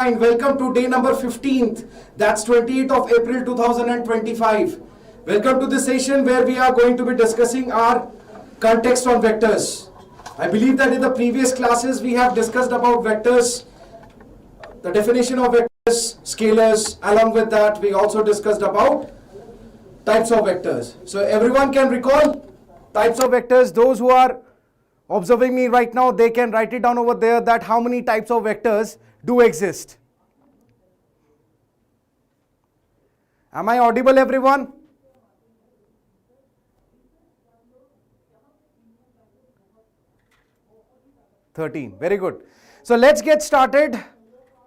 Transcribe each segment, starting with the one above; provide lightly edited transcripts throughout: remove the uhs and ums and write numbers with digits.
Welcome to day number 15th. That's 28th of April 2025. Welcome to this session where we are going to be discussing our context on vectors. I believe that in the previous classes we have discussed about vectors, the definition of vectors, scalars. Along with that, we also discussed about types of vectors. So everyone can recall types of vectors. Those who are observing me right now, they can write it down over there that how many types of vectors do exist. Am I audible, everyone? "13." Very good. So let's get started.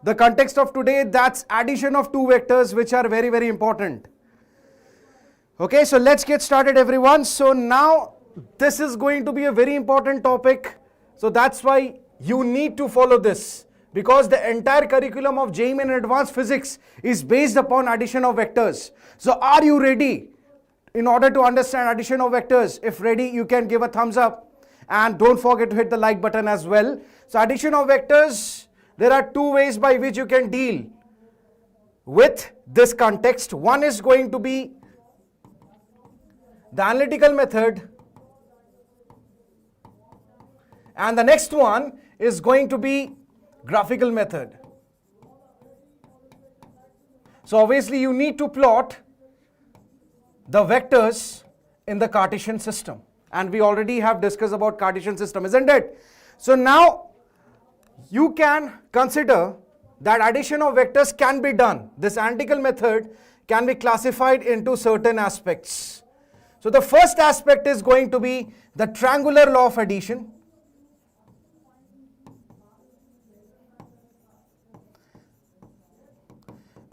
The context of today, that's addition of two vectors, which are very, very important. Okay, so let's get started, everyone. So now this is going to be a very important topic. So that's why you need to follow this, because the entire curriculum of JEE Main and Advanced Physics is based upon addition of vectors. So are you ready in order to understand addition of vectors? If ready, you can give a thumbs up and don't forget to hit the like button as well. So addition of vectors, there are two ways by which you can deal with this context. One is going to be the analytical method, and the next one is going to be graphical method. So obviously you need to plot the vectors in the Cartesian system, and we already have discussed about Cartesian system, isn't it? So now you can consider that addition of vectors can be done. This analytical method can be classified into certain aspects. So the first aspect is going to be the triangular law of addition.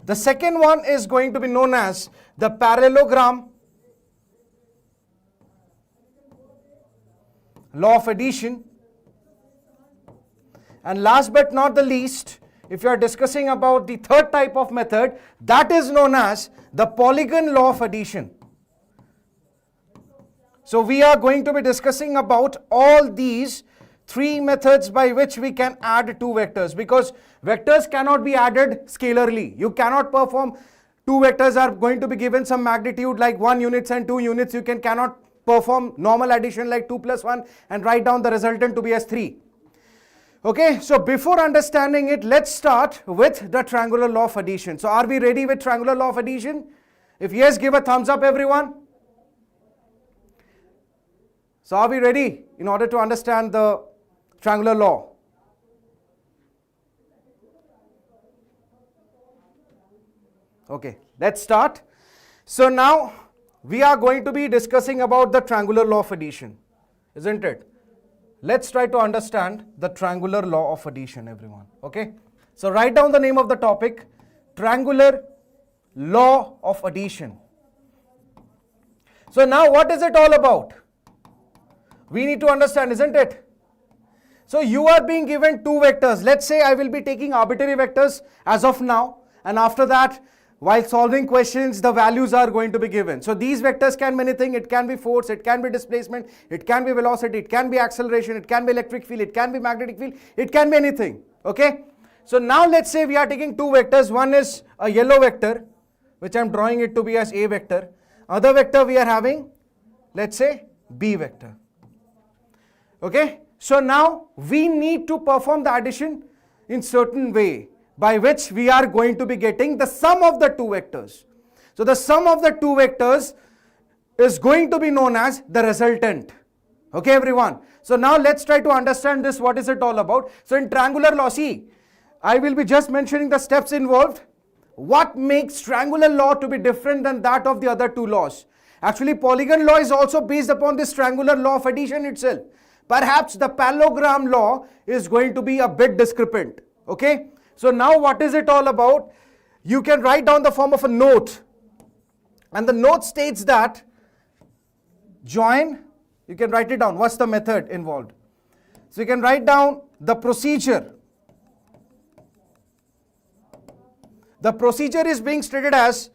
The second one is going to be known as the parallelogram law of addition. And last but not the least, if you are discussing about the third type of method, that is known as the polygon law of addition. So we are going to be discussing about all these three methods by which we can add two vectors, because vectors cannot be added scalarly. You cannot perform, two vectors are going to be given some magnitude like 1 units and 2 units. You cannot perform normal addition like 2 plus 1 and write down the resultant to be as 3. Okay, so before understanding it, let's start with the triangular law of addition. So are we ready with triangular law of addition? If yes, give a thumbs up, everyone. So are we ready in order to understand the triangular law? Okay, let's start. So now we are going to be discussing about the triangular law of addition, isn't it? Let's try to understand the triangular law of addition, everyone. Okay, so write down the name of the topic, triangular law of addition. So now what is it all about? We need to understand, isn't it? So you are being given two vectors. Let's say I will be taking arbitrary vectors as of now, and after that, while solving questions, the values are going to be given. So these vectors can be anything. It can be force, it can be displacement, it can be velocity, it can be acceleration, it can be electric field, it can be magnetic field, it can be anything. Okay? So now let's say we are taking two vectors. One is a yellow vector, which I am drawing it to be as A vector. Other vector we are having, let's say, B vector. Okay, so now we need to perform the addition in certain way by which we are going to be getting the sum of the two vectors. So the sum of the two vectors is going to be known as the resultant. Okay, everyone. So now let's try to understand this. What is it all about? So in triangular law, see, I will be just mentioning the steps involved. What makes triangular law to be different than that of the other two laws? Actually, polygon law is also based upon this triangular law of addition itself. Perhaps the parallelogram law is going to be a bit discrepant. Okay, so now what is it all about? You can write down the form of a note, and the note states that join, you can write it down. What's the method involved? So you can write down the procedure. The procedure is being stated as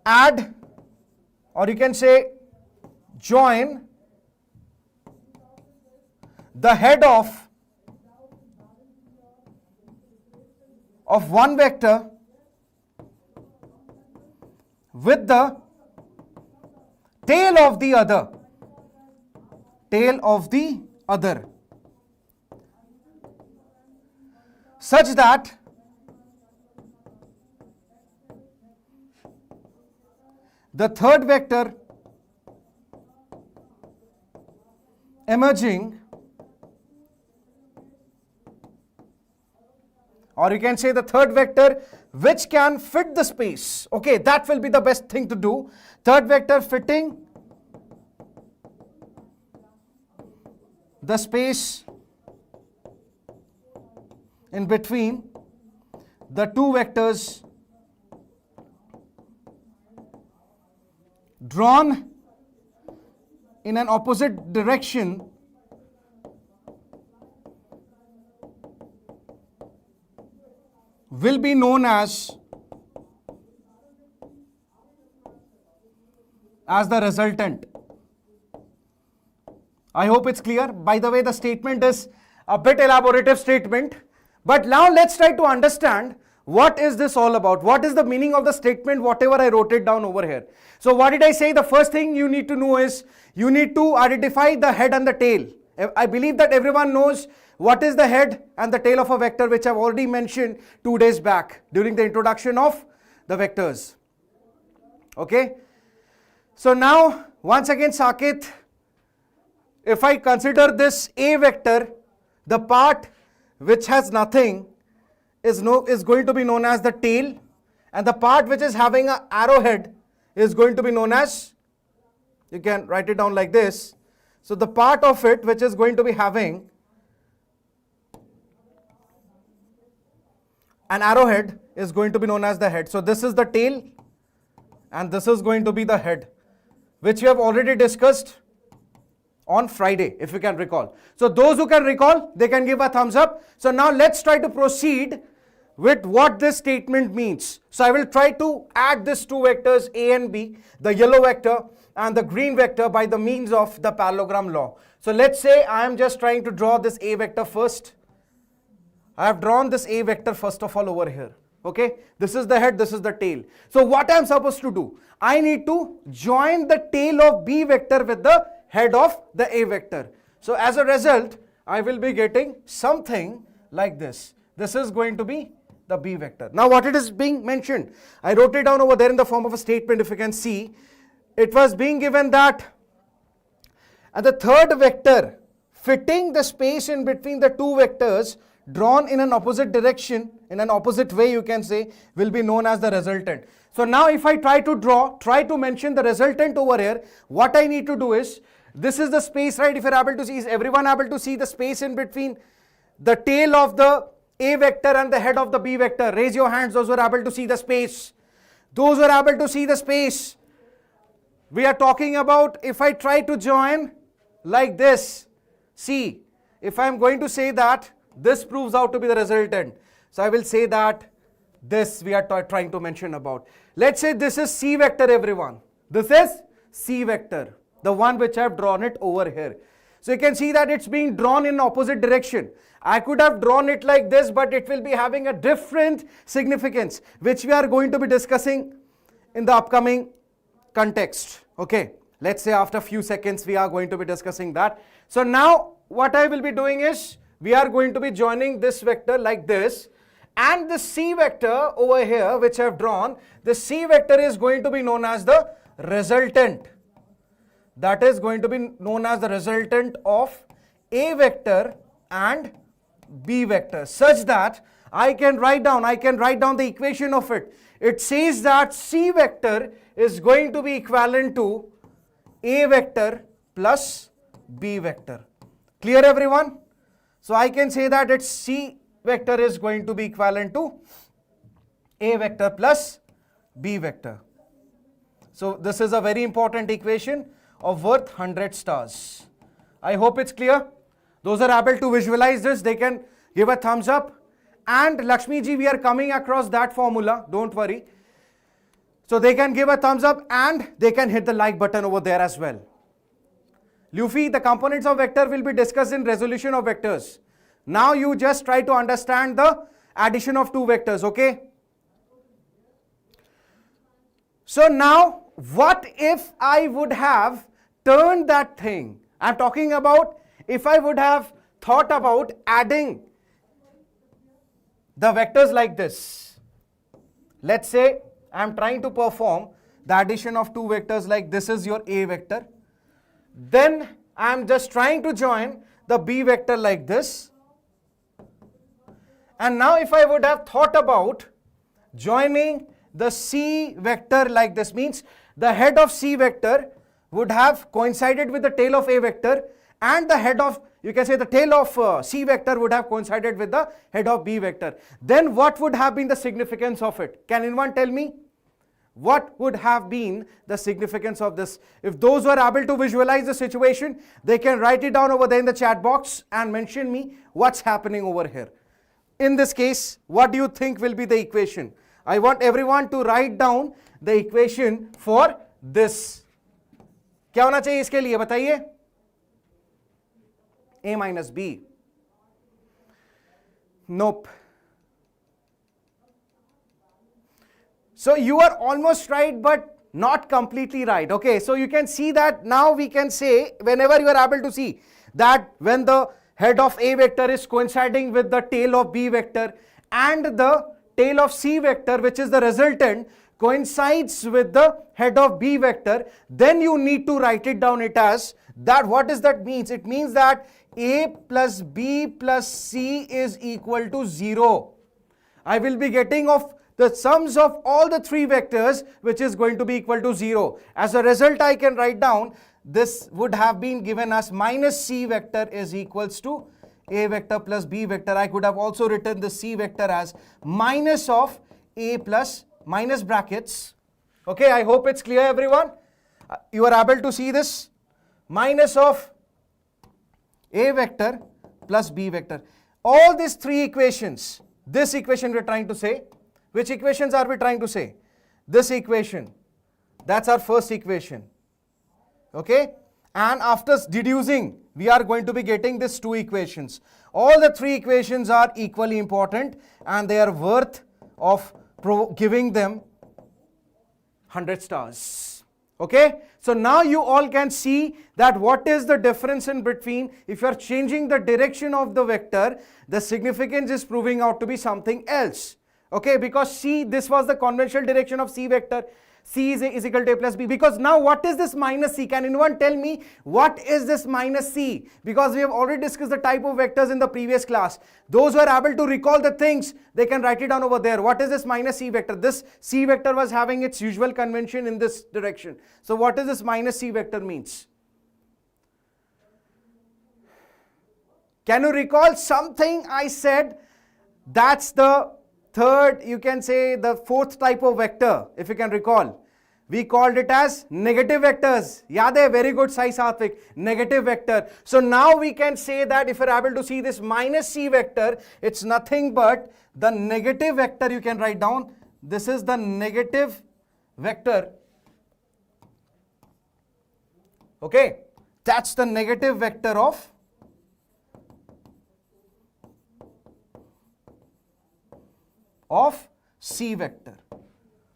add, or you can say join the head of of one vector with the tail of the other. Tail of the other. Such that the third vector emerging, or you can say the third vector which can fit the space. Okay, that will be the best thing to do. Third vector fitting the space in between the two vectors drawn in an opposite direction will be known as the resultant. I hope it's clear. By the way, the statement is a bit elaborative statement, but now let's try to understand what is this all about. What is the meaning of the statement, whatever I wrote it down over here. So what did I say? The first thing you need to know is you need to identify the head and the tail. I believe that everyone knows what is the head and the tail of a vector, which I've already mentioned 2 days back during the introduction of the vectors. Okay. So now once again, Saket, if I consider this A vector, the part which has nothing is going to be known as the tail, and the part which is having an arrowhead is going to be known as, you can write it down like this. So the part of it which is going to be having an arrowhead is going to be known as the head. So this is the tail and this is going to be the head, which we have already discussed on Friday, if you can recall. So those who can recall, they can give a thumbs up. So now let's try to proceed with what this statement means. So I will try to add these two vectors A and B, the yellow vector and the green vector, by the means of the parallelogram law. So let's say I am just trying to draw this A vector first. I have drawn this A vector first of all over here. Okay, this is the head, this is the tail. So what I am supposed to do? I need to join the tail of B vector with the head of the A vector. So as a result, I will be getting something like this. This is going to be the B vector. Now what it is being mentioned, I wrote it down over there in the form of a statement. If you can see, it was being given that the third vector fitting the space in between the two vectors drawn in an opposite direction, in an opposite way you can say, will be known as the resultant. So now if I try to mention the resultant over here, what I need to do is, this is the space, right? If you're able to see, is everyone able to see the space in between the tail of the A vector and the head of the B vector? Raise your hands, those who are able to see the space. Those who are able to see the space. We are talking about, if I try to join like this, see, if I am going to say that this proves out to be the resultant, so I will say that this we are trying to mention about. Let's say this is C vector, everyone. This is C vector, the one which I have drawn it over here. So you can see that it's being drawn in opposite direction. I could have drawn it like this, but it will be having a different significance, which we are going to be discussing in the upcoming context. Okay, let's say after a few seconds we are going to be discussing that. So now what I will be doing is, we are going to be joining this vector like this, and the C vector over here which I have drawn, the C vector is going to be known as the resultant. That is going to be known as the resultant of A vector and B vector, such that I can write down the equation of it. It says that C vector is going to be equivalent to A vector plus B vector. Clear, everyone? So I can say that its C vector is going to be equivalent to A vector plus B vector. So this is a very important equation of worth 100 stars. I hope it's clear. Those are able to visualize this, they can give a thumbs up. And Lakshmi ji, we are coming across that formula, don't worry. So they can give a thumbs up and they can hit the like button over there as well. Luffy, the components of vector will be discussed in resolution of vectors. Now you just try to understand the addition of two vectors, okay? So now, what if I would have turned that thing? I'm talking about if I would have thought about adding the vectors like this. Let's say I'm trying to perform the addition of two vectors like this is your A vector. Then I'm just trying to join the B vector like this. And now if I would have thought about joining the C vector like this, means the head of C vector would have coincided with the tail of A vector, and the head of, you can say the tail of C vector would have coincided with the head of B vector. Then what would have been the significance of it? Can anyone tell me? What would have been the significance of this? If those who are able to visualize the situation, they can write it down over there in the chat box and mention me what's happening over here. In this case, what do you think will be the equation? I want everyone to write down the equation for this. क्या होना चाहिए इसके लिए बताइए? A minus B. Nope. So you are almost right, but not completely right. Okay, so you can see that now we can say, whenever you are able to see that when the head of A vector is coinciding with the tail of B vector and the tail of C vector, which is the resultant, coincides with the head of B vector, then you need to write it down it as that. What does that mean? It means that A plus B plus C is equal to 0. I will be getting of the sums of all the three vectors, which is going to be equal to 0. As a result, I can write down this would have been given as minus C vector is equals to A vector plus B vector. I could have also written the C vector as minus of A plus minus brackets. Okay, I hope it's clear, everyone. You are able to see this. Minus of A vector plus B vector. All these three equations, this equation we're trying to say. Which equations are we trying to say? This equation. That's our first equation. Okay? And after deducing, we are going to be getting these two equations. All the three equations are equally important and they are worth of giving them 100 stars. Okay? So now you all can see that what is the difference in between. If you are changing the direction of the vector, the significance is proving out to be something else. Okay, because C, this was the conventional direction of C vector. C is equal to A plus B. Because now what is this minus C? Can anyone tell me what is this minus C? Because we have already discussed the type of vectors in the previous class. Those who are able to recall the things, they can write it down over there. What is this minus C vector? This C vector was having its usual convention in this direction. So what is this minus C vector means? Can you recall something I said? That's the third, you can say the fourth type of vector, if you can recall. We called it as negative vectors. Yaad hai? Very good, Sai Satvik. Negative vector. So now we can say that if you're able to see this minus C vector, it's nothing but the negative vector. You can write down, this is the negative vector. Okay, that's the negative vector of C vector.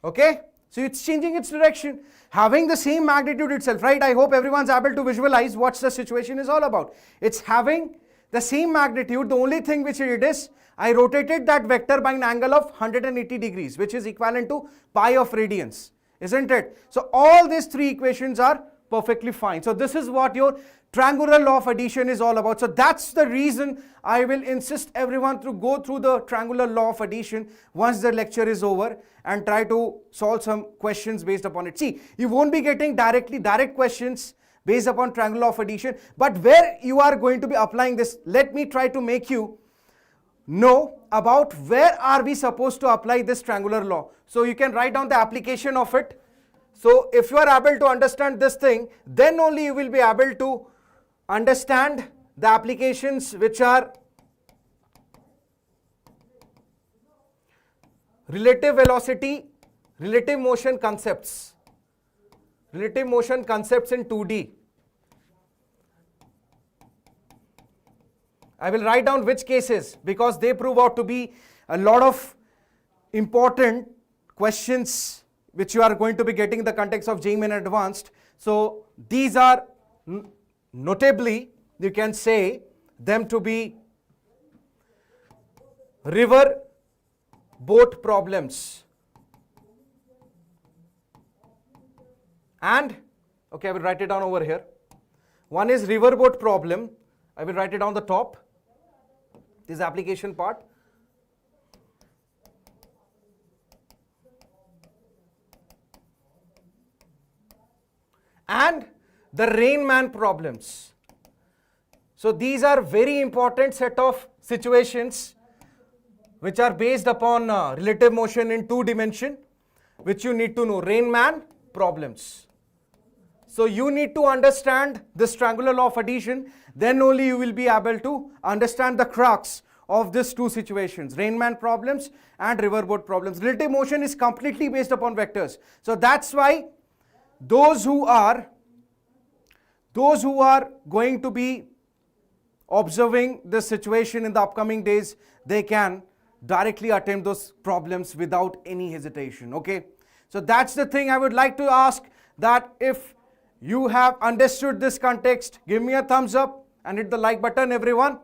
Okay, so it's changing its direction, having the same magnitude itself, right? I hope everyone's able to visualize what the situation is all about. It's having the same magnitude. The only thing which it is, I rotated that vector by an angle of 180 degrees, which is equivalent to pi of radians, isn't it? So all these three equations are perfectly fine. So this is what your triangular law of addition is all about. So that's the reason I will insist everyone to go through the triangular law of addition once the lecture is over and try to solve some questions based upon it. See, you won't be getting direct questions based upon triangular law of addition, but where you are going to be applying this, let me try to make you know about where are we supposed to apply this triangular law. So you can write down the application of it. So if you are able to understand this thing, then only you will be able to understand the applications which are relative velocity, relative motion concepts in 2D. I will write down which cases because they prove out to be a lot of important questions which you are going to be getting in the context of JEE Main Advanced. So these are notably, you can say them to be river boat problems. And, okay, I will write it down over here. One is river boat problem. I will write it down the top. This application part. And the rainman problems. So these are very important set of situations which are based upon relative motion in 2 dimension, which you need to know. Rainman problems. So you need to understand this triangular law of addition, then only you will be able to understand the crux of these 2 situations, rainman problems and riverboat problems. Relative motion is completely based upon vectors. So that's why those who are going to be observing this situation in the upcoming days, they can directly attempt those problems without any hesitation. Okay, so that's the thing I would like to ask, that if you have understood this context, give me a thumbs up and hit the like button, everyone.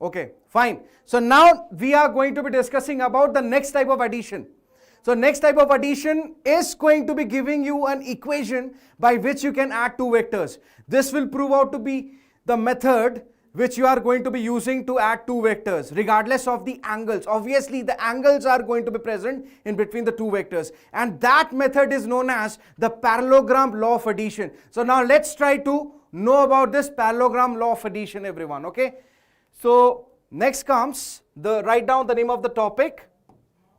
Okay, fine. So now we are going to be discussing about the next type of addition. So next type of addition is going to be giving you an equation by which you can add 2 vectors. This will prove out to be the method which you are going to be using to add 2 vectors regardless of the angles. Obviously the angles are going to be present in between the 2 vectors, and that method is known as the parallelogram law of addition. So now let's try to know about this parallelogram law of addition, everyone. Okay, so next comes write down the name of the topic,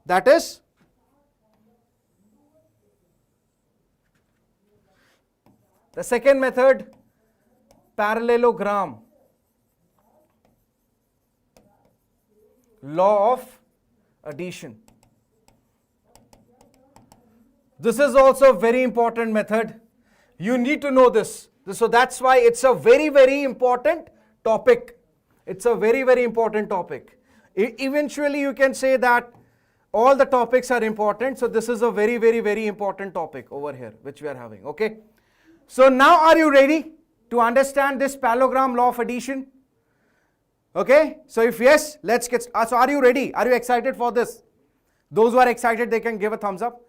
that is the second method, parallelogram law of addition. This is also a very important method. You need to know this. So that's why it's a very, very important topic. It's a very, very important topic. Eventually you can say that all the topics are important. So this is a very, very, very important topic over here which we are having. Okay. So now are you ready to understand this parallelogram law of addition? Okay. So if yes, let's get started. So are you ready? Are you excited for this? Those who are excited, they can give a thumbs up.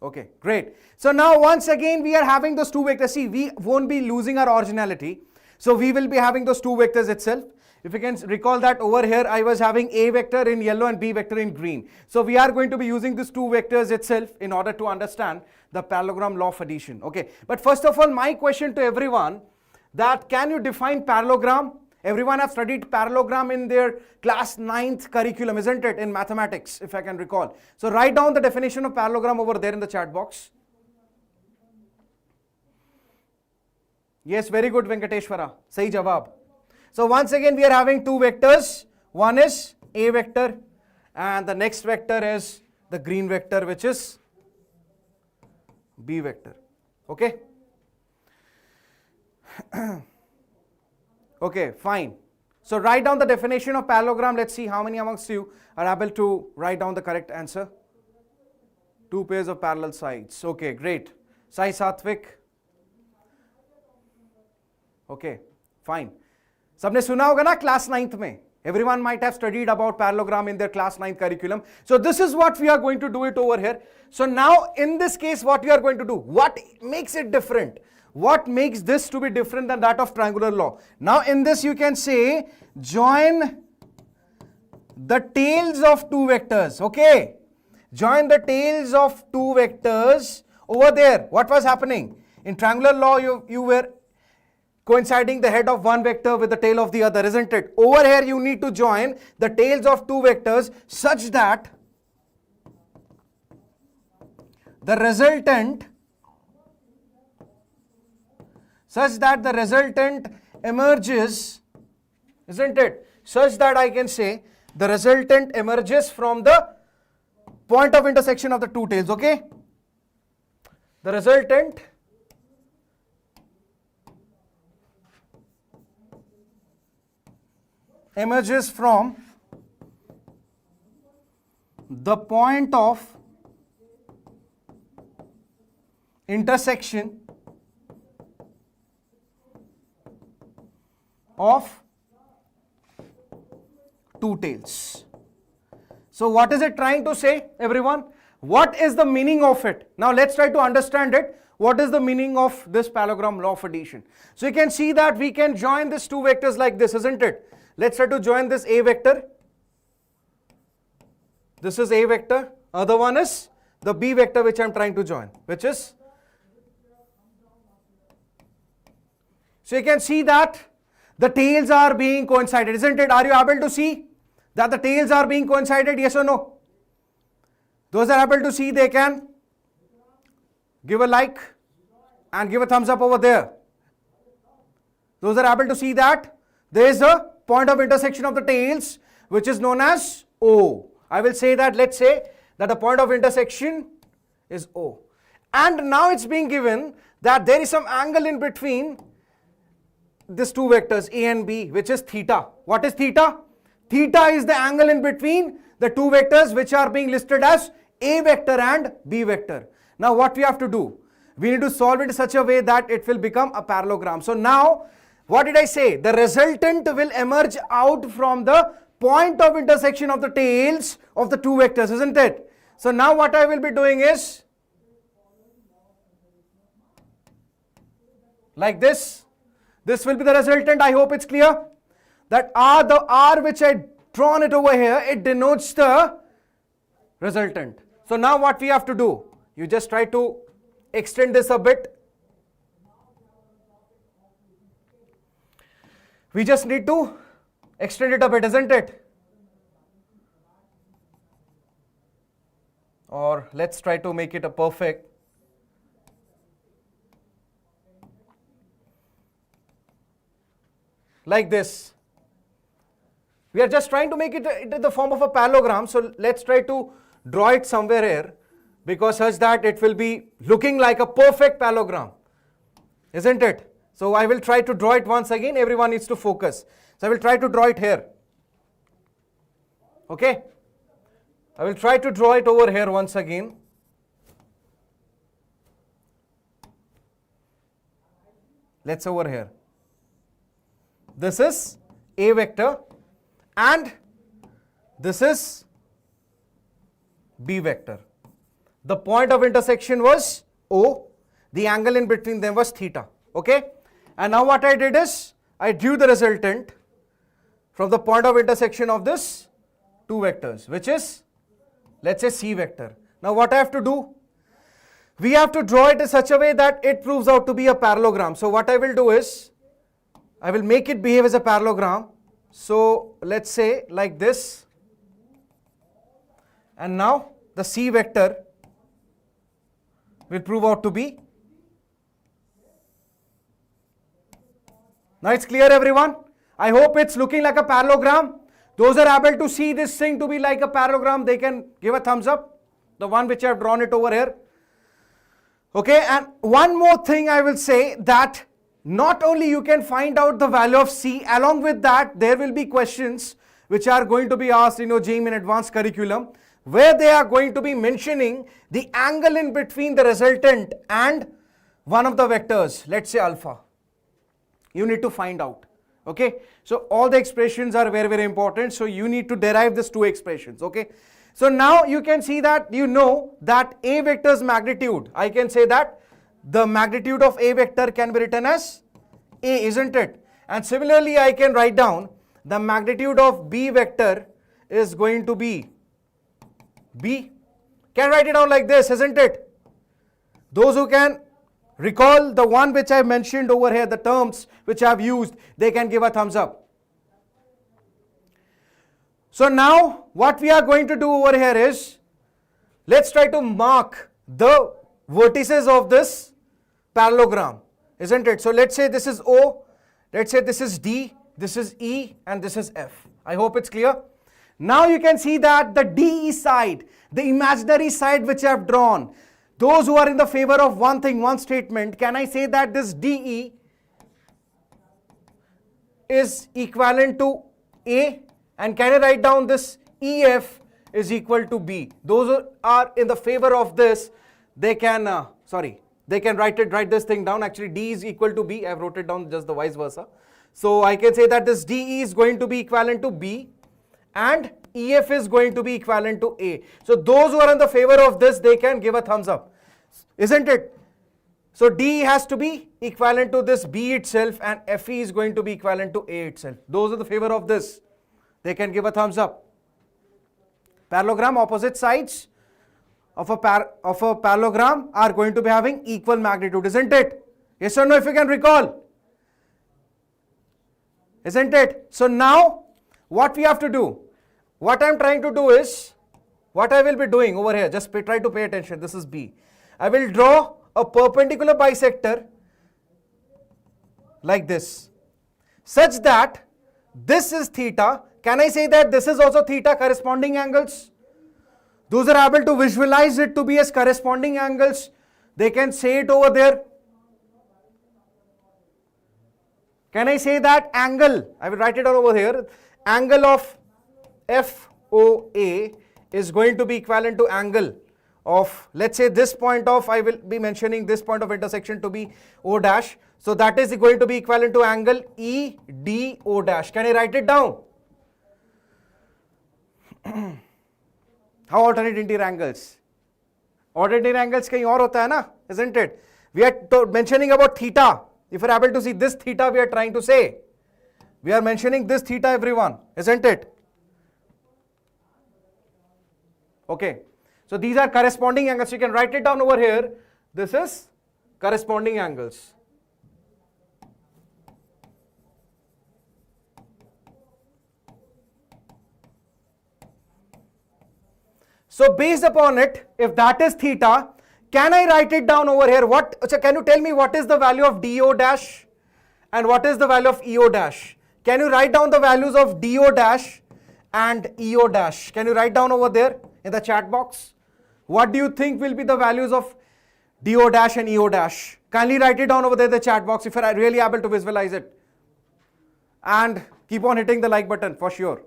Okay, great. So now once again we are having those 2 vectors. See, we won't be losing our originality. So we will be having those 2 vectors itself. If you can recall that over here I was having A vector in yellow and B vector in green. So we are going to be using these 2 vectors itself in order to understand the parallelogram law of addition. Okay, but first of all, my question to everyone, that can you define parallelogram? Everyone have studied parallelogram in their class 9th curriculum, isn't it, in mathematics, if I can recall. So write down the definition of parallelogram over there in the chat box. Yes, very good, Venkateshwara. Sahi jawab. So once again we are having 2 vectors. One is A vector and the next vector is the green vector, which is B vector. Okay. Okay, fine. So write down the definition of parallelogram. Let's see how many amongst you are able to write down the correct answer. 2 pairs of parallel sides. Okay, great. Sai Satvik. Okay, fine. सबने सुना होगा ना class 9th में. Everyone might have studied about parallelogram in their class 9th curriculum. So this is what we are going to do it over here. So now in this case what we are going to do? What makes it different? What makes this to be different than that of triangular law? Now in this you can say join the tails of 2 vectors. Okay, join the tails of 2 vectors. Over there what was happening? In triangular law you were coinciding the head of one vector with the tail of the other, isn't it? Over here you need to join the tails of 2 vectors such that the resultant emerges, isn't it, such that I can say the resultant emerges from the point of intersection of the two tails, okay? The resultant emerges from the point of intersection of two tails. So what is it trying to say, everyone? What is the meaning of it? Now let's try to understand it. What is the meaning of this parallelogram law of addition? So you can see that we can join these two vectors like this, isn't it? Let's try to join this A vector. This is A vector. Other one is the B vector which I am trying to join, which is. So you can see that the tails are being coincided, isn't it? Are you able to see that the tails are being coincided? Yes or no? Those are able to see, they can give a like and give a thumbs up over there. Those are able to see that there is a point of intersection of the tails which is known as O. I will say that, let's say that the point of intersection is O. And now it's being given that there is some angle in between these two vectors A and B, which is theta. What is theta? Theta is the angle in between the two vectors which are being listed as A vector and B vector. Now what we have to do? We need to solve it in such a way that it will become a parallelogram. So now, what did I say? The resultant will emerge out from the point of intersection of the tails of the two vectors, isn't it? So now what I will be doing is like this. This will be the resultant. I hope it's clear that R, the R which I drawn it over here, it denotes the resultant. So now what we have to do? You just try to extend this a bit. We just need to extend it a bit, isn't it? Or let's try to make it a perfect. Like this. We are just trying to make it in the form of a parallelogram. So let's try to draw it somewhere here, because such that it will be looking like a perfect parallelogram, isn't it? So I will try to draw it once again. Everyone needs to focus. So I will try to draw it here. Okay. I will try to draw it over here once again. Let's over here. This is A vector and this is B vector. The point of intersection was O. The angle in between them was theta. Okay. And now what I did is I drew the resultant from the point of intersection of this two vectors, which is, let's say, C vector. Now what I have to do? We have to draw it in such a way that it proves out to be a parallelogram. So what I will do is I will make it behave as a parallelogram. So let's say like this. And now the C vector will prove out to be. Now it's clear, everyone? I hope it's looking like a parallelogram. Those are able to see this thing to be like a parallelogram, they can give a thumbs up. The one which I have drawn it over here. Okay, and one more thing I will say, that not only you can find out the value of C, along with that there will be questions which are going to be asked in your JEE in advanced curriculum, where they are going to be mentioning the angle in between the resultant and one of the vectors, let's say alpha. You need to find out. Okay, so all the expressions are very, very important. So you need to derive these two expressions. Okay, so now you can see that you know that A vector's magnitude, I can say that the magnitude of A vector can be written as A, isn't it? And similarly I can write down the magnitude of B vector is going to be B. Can write it down like this, isn't it? Those who can recall the one which I mentioned over here, the terms which I have used, they can give a thumbs up. So now what we are going to do over here is, let's try to mark the vertices of this parallelogram, isn't it? So let's say this is O, let's say this is D, this is E, and this is F. I hope it's clear. Now you can see that the DE side, the imaginary side which I have drawn, those who are in the favor of one thing, one statement, can I say that this DE is equivalent to A, and can I write down this EF is equal to B? Those who are in the favor of this, they can, they can write this thing down. Actually, D is equal to B. I have wrote it down just the vice versa. So I can say that this DE is going to be equivalent to B and EF is going to be equivalent to A. So those who are in the favor of this, they can give a thumbs up, isn't it? So D has to be equivalent to this B itself and FE is going to be equivalent to A itself. Those are the favor of this, they can give a thumbs up. Parallelogram, opposite sides of a parallelogram are going to be having equal magnitude, isn't it? Yes or no, if you can recall, isn't it? So now what we have to do, what I am trying to do is, what I will be doing over here, just try to pay attention, this is B. I will draw a perpendicular bisector like this, such that this is theta. Can I say that this is also theta, corresponding angles? Those are able to visualize it to be as corresponding angles, they can say it over there. Can I say that angle, I will write it down over here, angle of FOA is going to be equivalent to angle of, let's say this point of, I will be mentioning this point of intersection to be O dash. So that is going to be equivalent to angle EDO dash. Can I write it down? How alternate interior angles? Alternate angles kahin aur hota hai na, isn't it? We are mentioning about theta. If you are able to see this theta, we are trying to say. We are mentioning this theta, everyone, isn't it? Okay. So these are corresponding angles. You can write it down over here. This is corresponding angles. So based upon it, if that is theta, can I write it down over here? So can you tell me what is the value of DO dash and what is the value of EO dash? Can you write down the values of DO dash and EO dash? Can you write down over there in the chat box? What do you think will be the values of DO dash and EO dash? Kindly write it down over there in the chat box if you are really able to visualize it. And keep on hitting the like button for sure.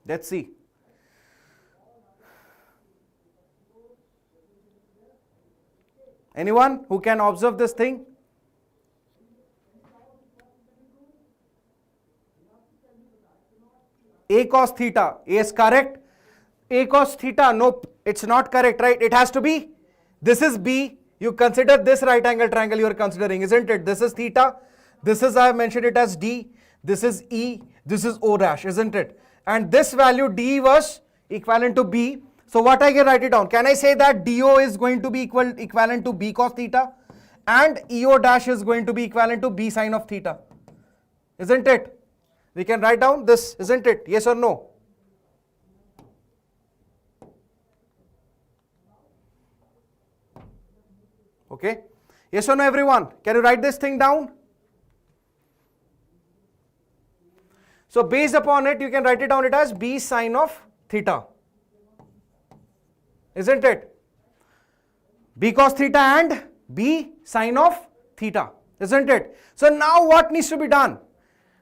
Let's see. Anyone who can observe this thing? A cos theta, A is correct. A cos theta, nope, it's not correct, right? It has to be, this is B. You consider this right angle triangle you are considering, isn't it? This is theta. This is, I have mentioned it as D. This is E. This is O dash, isn't it? And this value D was equivalent to B. So what I can write it down? Can I say that DO is going to be equivalent to B cos theta and EO dash is going to be equivalent to B sine of theta? Isn't it? We can write down this, isn't it? Yes or no? Okay. Yes or no, everyone? Can you write this thing down? So based upon it, you can write it down it as B sine of theta. Isn't it? B cos theta and B sine of theta. Isn't it? So now what needs to be done?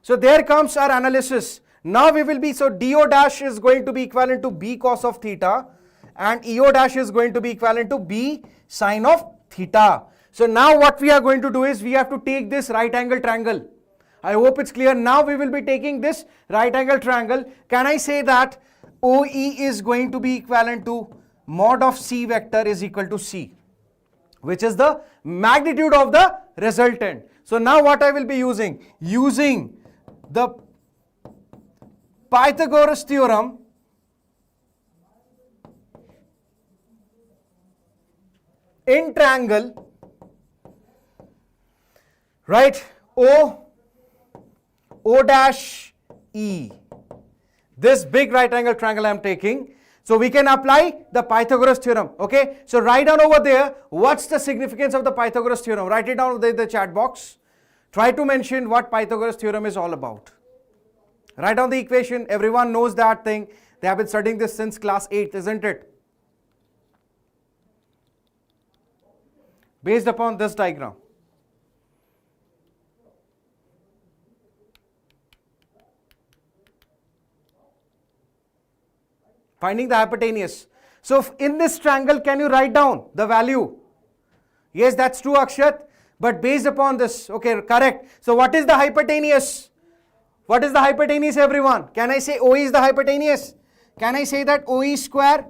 So there comes our analysis. Now we will be, so DO dash is going to be equivalent to B cos of theta and EO dash is going to be equivalent to B sine of theta. So now what we are going to do is we have to take this right angle triangle. I hope it's clear. Now we will be taking this right angle triangle. Can I say that OE is going to be equivalent to mod of C vector is equal to C, which is the magnitude of the resultant. So now what I will be using? Using the Pythagoras theorem in triangle, right? O dash E. This big right angle triangle I am taking. So we can apply the Pythagoras theorem. Okay. So write down over there what's the significance of the Pythagoras theorem. Write it down in the chat box. Try to mention what Pythagoras theorem is all about. Write down the equation. Everyone knows that thing. They have been studying this since class 8th, isn't it? Based upon this diagram. Finding the hypotenuse. So in this triangle, can you write down the value? Yes, that's true, Akshat. But based upon this, okay, correct. So what is the hypotenuse? What is the hypotenuse, everyone? Can I say OE is the hypotenuse? Can I say that OE square?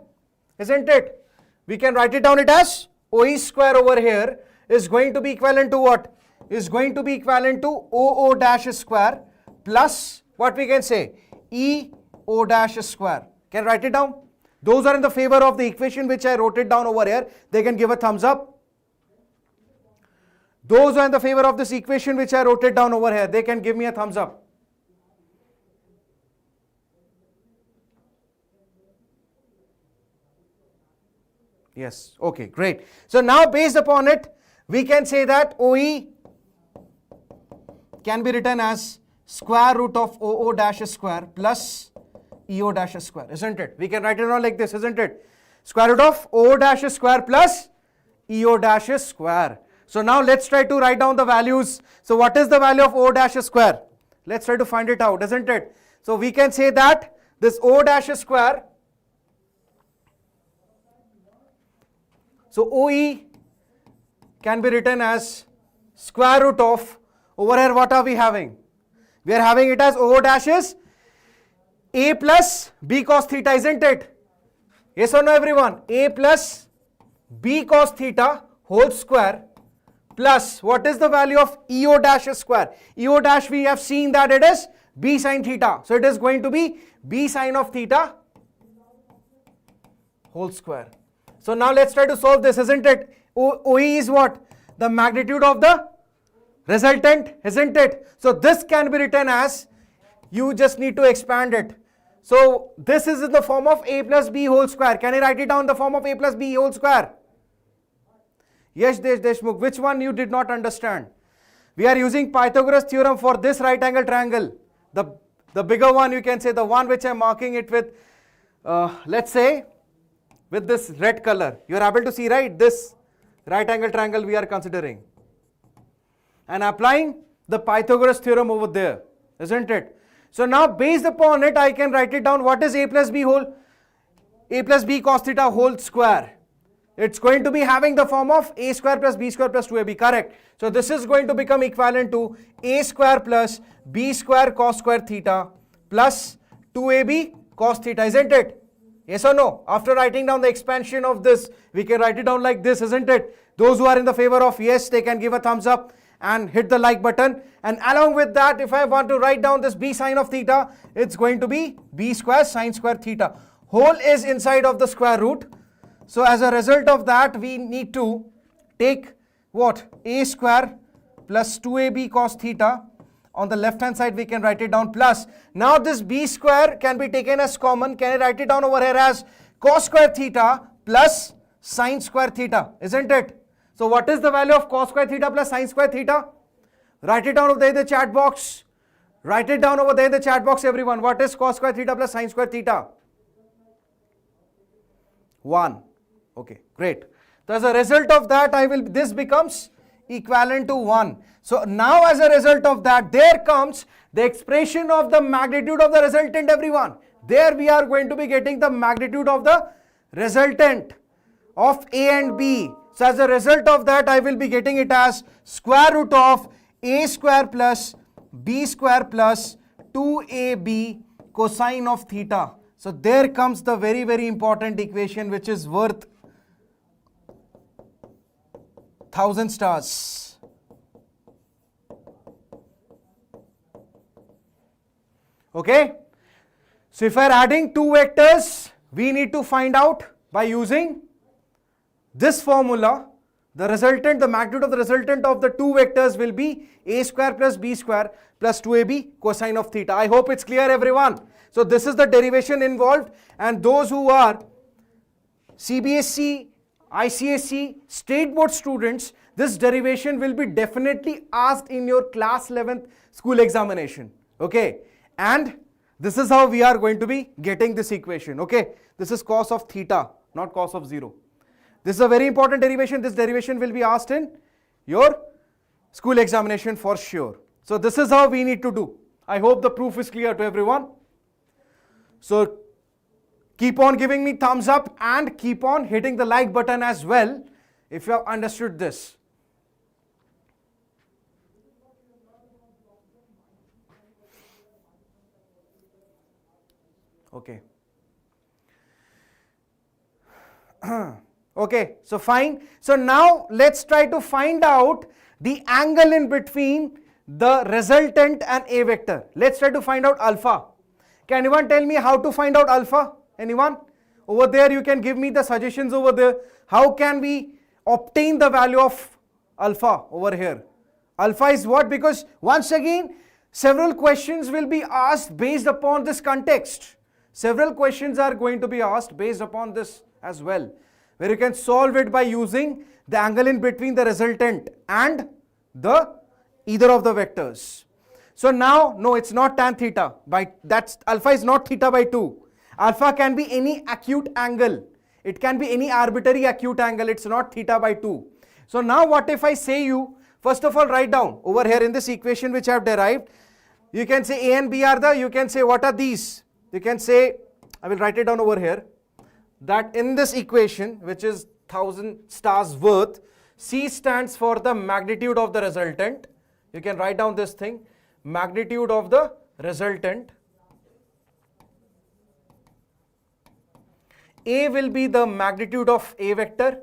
Isn't it? We can write it down it as OE square over here is going to be equivalent to what? Is going to be equivalent to OO dash square plus what we can say? EO dash square. Can I write it down? Those are in the favor of the equation which I wrote it down over here. They can give a thumbs up. Those are in the favor of this equation which I wrote it down over here. They can give me a thumbs up. Yes, okay, great. So now based upon it, we can say that OE can be written as square root of OO dash square plus EO dash square, isn't it? We can write it down like this, isn't it? Square root of OO dash square plus EO dash square. So now let's try to write down the values. So what is the value of O dash square? Let's try to find it out, isn't it? So we can say that this O dash square, so OE can be written as square root of, over here what are we having? We are having it as O dash is A plus B cos theta, isn't it? Yes or no, everyone? A plus B cos theta whole square plus what is the value of EO dash square? EO dash, we have seen that it is B sin theta. So it is going to be B sin of theta whole square. So now let's try to solve this, isn't it? OE is what? The magnitude of the resultant, isn't it? So this can be written as, you just need to expand it. So this is in the form of A plus B whole square. Can I write it down in the form of A plus B whole square? Yes, Deshmukh, which one you did not understand? We are using Pythagoras theorem for this right angle triangle. The bigger one, you can say the one which I am marking it with, let's say, with this red color. You are able to see, right? This right angle triangle we are considering. And applying the Pythagoras theorem over there, isn't it? So now based upon it, I can write it down. What is A plus B cos theta whole square? It's going to be having the form of A square plus B square plus 2AB, correct? So this is going to become equivalent to A square plus B square cos square theta plus 2AB cos theta, isn't it? Yes or no? After writing down the expansion of this, we can write it down like this, isn't it? Those who are in the favor of yes, they can give a thumbs up and hit the like button. And along with that, if I want to write down this B sine of theta, it's going to be B square sine square theta. Whole is inside of the square root. So as a result of that, we need to take what? A square plus 2AB cos theta. On the left hand side, we can write it down plus. Now this B square can be taken as common. Can I write it down over here as cos square theta plus sine square theta, isn't it? So what is the value of cos square theta plus sine square theta? Write it down over there in the chat box. Write it down over there in the chat box, everyone. What is cos square theta plus sine square theta? 1. Okay, great. So as a result of that, this becomes equivalent to 1. So now as a result of that, there comes the expression of the magnitude of the resultant, everyone. There we are going to be getting the magnitude of the resultant of A and B. So as a result of that, I will be getting it as square root of A square plus B square plus 2AB cosine of theta. So there comes the very, very important equation which is worth 1000 stars. Okay. So if I are adding two vectors, we need to find out by using this formula. The resultant, the magnitude of the resultant of the two vectors will be A square plus B square plus 2AB cosine of theta. I hope it's clear, everyone. So this is the derivation involved, and those who are CBSE, ICSE, state board students, this derivation will be definitely asked in your class 11th school examination. Okay, and this is how we are going to be getting this equation. Okay, this is cos of theta, not cos of 0. This is a very important derivation. This derivation will be asked in your school examination for sure. So this is how we need to do. I hope the proof is clear to everyone. So keep on giving me thumbs up and keep on hitting the like button as well if you have understood this. Okay. Okay, so fine. So now let's try to find out the angle in between the resultant and A vector. Let's try to find out alpha. Can anyone tell me how to find out alpha? Anyone? Over there you can give me the suggestions over there. How can we obtain the value of alpha over here? Alpha is what? Because once again several questions will be asked based upon this context. Several questions are going to be asked based upon this as well, where you can solve it by using the angle in between the resultant and the either of the vectors. So now, no, it's not tan theta. That's alpha is not theta by 2. Alpha can be any acute angle. It can be any arbitrary acute angle. It's not theta by 2. So now what if I say you, first of all write down over here in this equation which I have derived, you can say A and B are the, you can say what are these? You can say, I will write it down over here, that in this equation which is 1000 stars worth, C stands for the magnitude of the resultant. You can write down this thing, magnitude of the resultant. A will be the magnitude of A vector.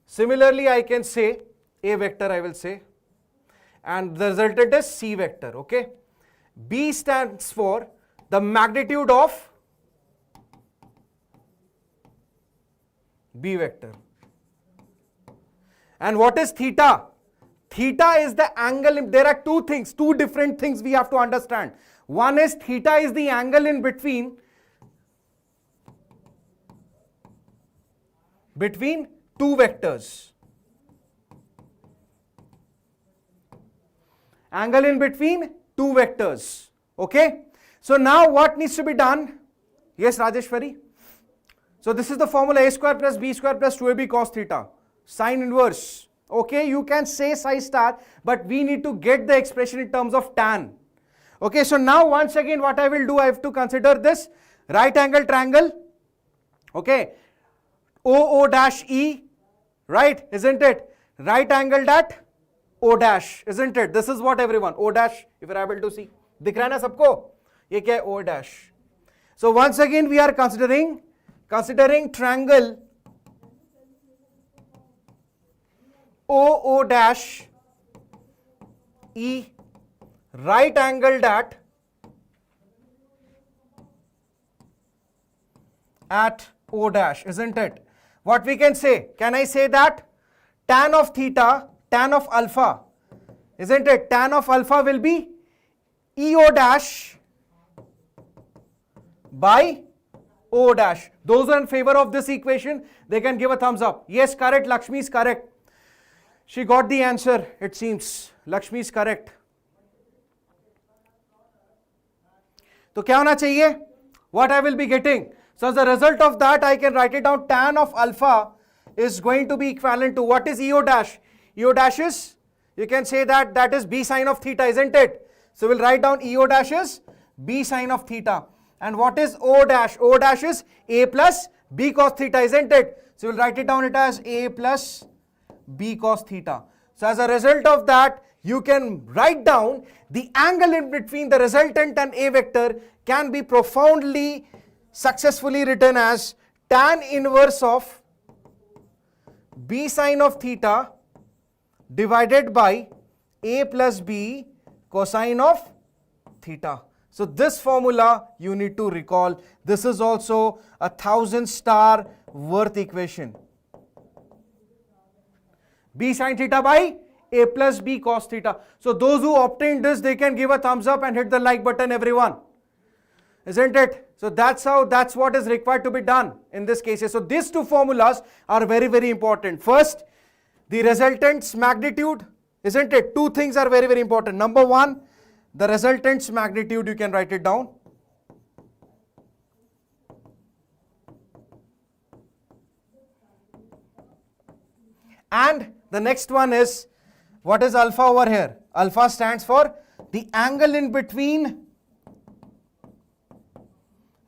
Similarly, I can say A vector, I will say, and the resultant is C vector. Okay. B stands for the magnitude of B vector. And what is theta? Theta is the angle. There are two things, two different things we have to understand. One is theta is the angle in between two vectors. Angle in between two vectors. Okay. So now what needs to be done? Yes, Rajeshwari. So this is the formula, a square plus b square plus 2ab cos theta. Sine inverse. Okay, you can say psi star, but we need to get the expression in terms of tan. Okay, so now once again what I will do, I have to consider this right angle triangle. Okay, OO dash E, right, isn't it? Right angled at O dash, isn't it? This is what everyone, O dash, if you are able to see. Dikh raha na sabko? Ye kya hai? O dash. So once again we are considering triangle OO dash E, right angled at O dash, isn't it? What we can say? Can I say that tan of theta, tan of alpha, isn't it? Tan of alpha will be EO dash by O dash. Those who are in favor of this equation, they can give a thumbs up. Yes, correct. Lakshmi is correct. She got the answer, it seems. Lakshmi is correct. So क्या होना चाहिए? What I will be getting? So as a result of that, I can write it down. Tan of alpha is going to be equivalent to what is EO dash? EO dash is, you can say that is B sine of theta, isn't it? So we'll write down EO dash is B sine of theta. And what is O dash? O dash is A plus B cos theta, isn't it? So we'll write it down as A plus B cos theta. So as a result of that, you can write down the angle in between the resultant and A vector can be profoundly successfully written as tan inverse of B sine of theta divided by A plus B cosine of theta. So this formula you need to recall. This is also a 1000 star worth equation. B sine theta by A plus B cos theta. So those who obtained this, they can give a thumbs up and hit the like button, everyone. isn't it? So that's what is required to be done in this case. So these two formulas are very, very important. First, the resultant's magnitude, isn't it? Two things are very, very important. Number one, the resultant's magnitude, you can write it down. And the next one is, what is alpha over here? Alpha stands for the angle in between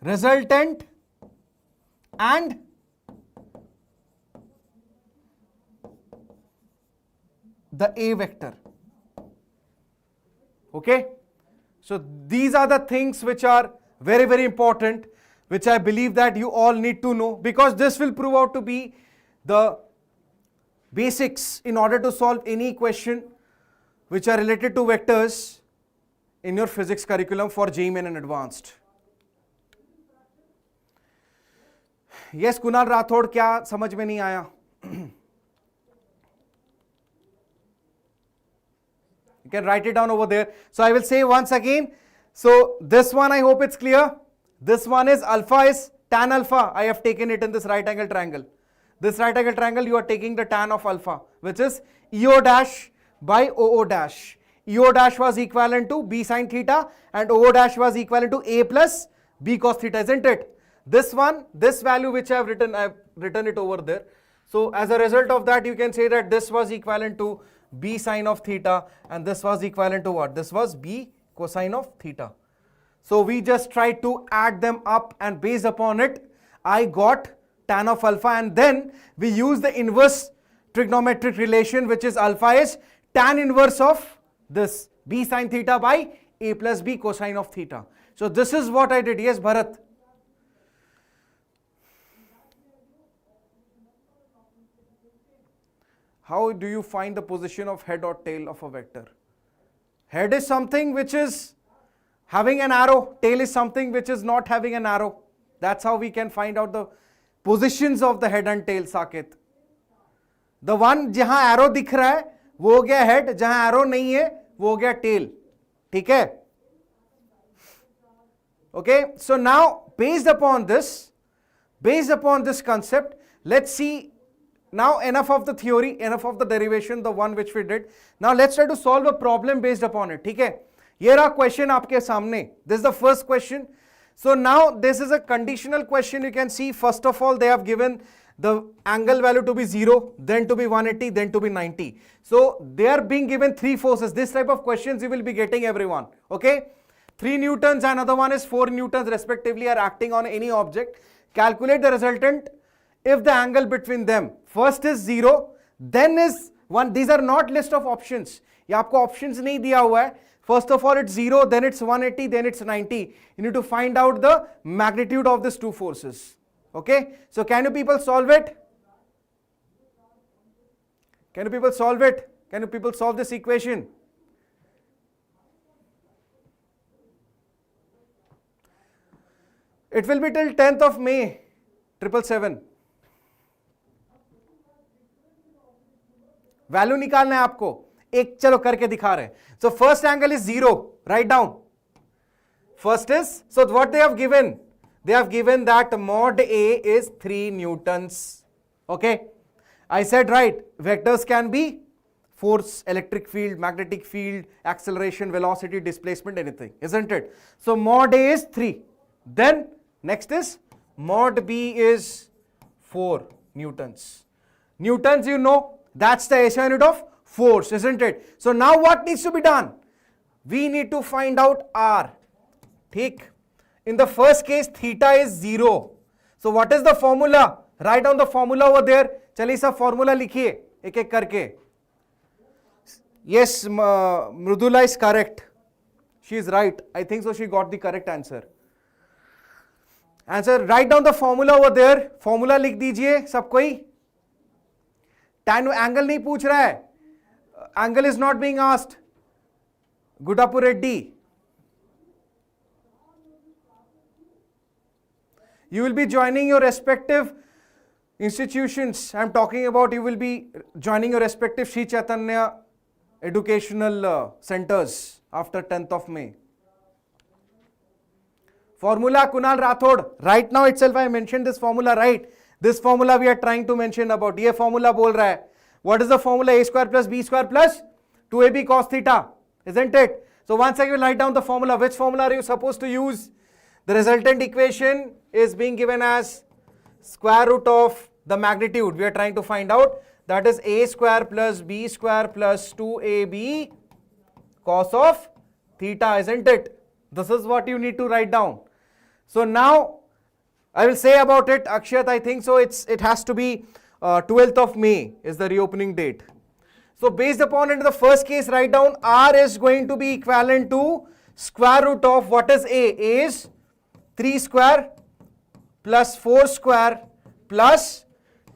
resultant and the A vector. Okay? So these are the things which are very, very important, which I believe that you all need to know, because this will prove out to be the basics in order to solve any question which are related to vectors in your physics curriculum for JEE Main and Advanced. Yes, Kunal Rathod, क्या समझ में नहीं आया? You can write it down over there. So I will say once again. So this one, I hope it's clear. This one is alpha is tan alpha. I have taken it in this right angle triangle. This right angle triangle, you are taking the tan of alpha, which is EO dash by OO dash. EO dash was equivalent to B sin theta and OO dash was equivalent to A plus B cos theta, isn't it? This one, this value which I have written it over there. So as a result of that, you can say that this was equivalent to B sine of theta and this was equivalent to what? This was B cosine of theta. So we just tried to add them up, and based upon it, I got tan of alpha, and then we use the inverse trigonometric relation, which is alpha is tan inverse of this B sine theta by A plus B cosine of theta. So this is what I did. Yes, Bharat. How do you find the position of head or tail of a vector? Head is something which is having an arrow. Tail is something which is not having an arrow. That's how we can find out the positions of the head and tail, Saket. The one जहां arrow दिख रहा है वो हो गया head, जहां arrow नहीं है वो हो गया tail. ठीक है? Okay, so now based upon this concept, let's see. Now enough of the theory, enough of the derivation, the one which we did. Now let's try to solve a problem based upon it. ठीक है? ये रहा question आपके सामने. This is the first question. So now this is a conditional question. You can see, first of all, they have given the angle value to be 0, then to be 180, then to be 90. So they are being given three forces. This type of questions you will be getting, everyone. Okay? 3 newtons and another one is 4 newtons respectively are acting on any object. Calculate the resultant if the angle between them first is 0, then is 1. These are not list of options. ये आपको options नहीं दिया हुआ है. First of all, it's 0, then it's 180, then it's 90. You need to find out the magnitude of these two forces. Okay? So can you people solve it? Can you people solve it? Can you people solve this equation? It will be till 10th of May, 777. Value निकालना है आपको. एक चलो करके दिखा रहे. So first angle is 0. Write down. First is, so what they have given? They have given that mod A is 3 newtons. Okay? I said right, vectors can be force, electric field, magnetic field, acceleration, velocity, displacement, anything, isn't it? So mod A is 3. Then next is mod B is 4 newtons. Newtons, you know, that's the SI unit of force, isn't it? So now what needs to be done? We need to find out R. ठीक? In the first case, theta is 0. So what is the formula? Write down the formula over there. चलिए सब formula लिखिए एक एक करके. Yes, Mrudula is correct. She is right. I think so. She got the correct answer. Answer. Write down the formula over there. Formula लिख दीजिए सब कोई. Tan angle नहीं पूछ रहा है. Angle is not being asked. Gudapu Reddy. You will be joining your respective institutions. I am talking about you will be joining your respective Sri Chaitanya educational centers after 10th of May. Formula Kunal Rathod. Right now itself I mentioned this formula, right? This formula we are trying to mention about. ये formula बोल रहा है. What is the formula? A square plus B square plus 2AB cos theta. Isn't it? So once again we'll write down the formula. Which formula are you supposed to use? The resultant equation is being given as square root of the magnitude. We are trying to find out. That is A square plus B square plus 2AB cos of theta. Isn't it? This is what you need to write down. So now I will say about it, Akshat, I think so it has to be 12th of May is the reopening date. So based upon it, in the first case, write down R is going to be equivalent to square root of what is A? A is 3 square plus 4 square plus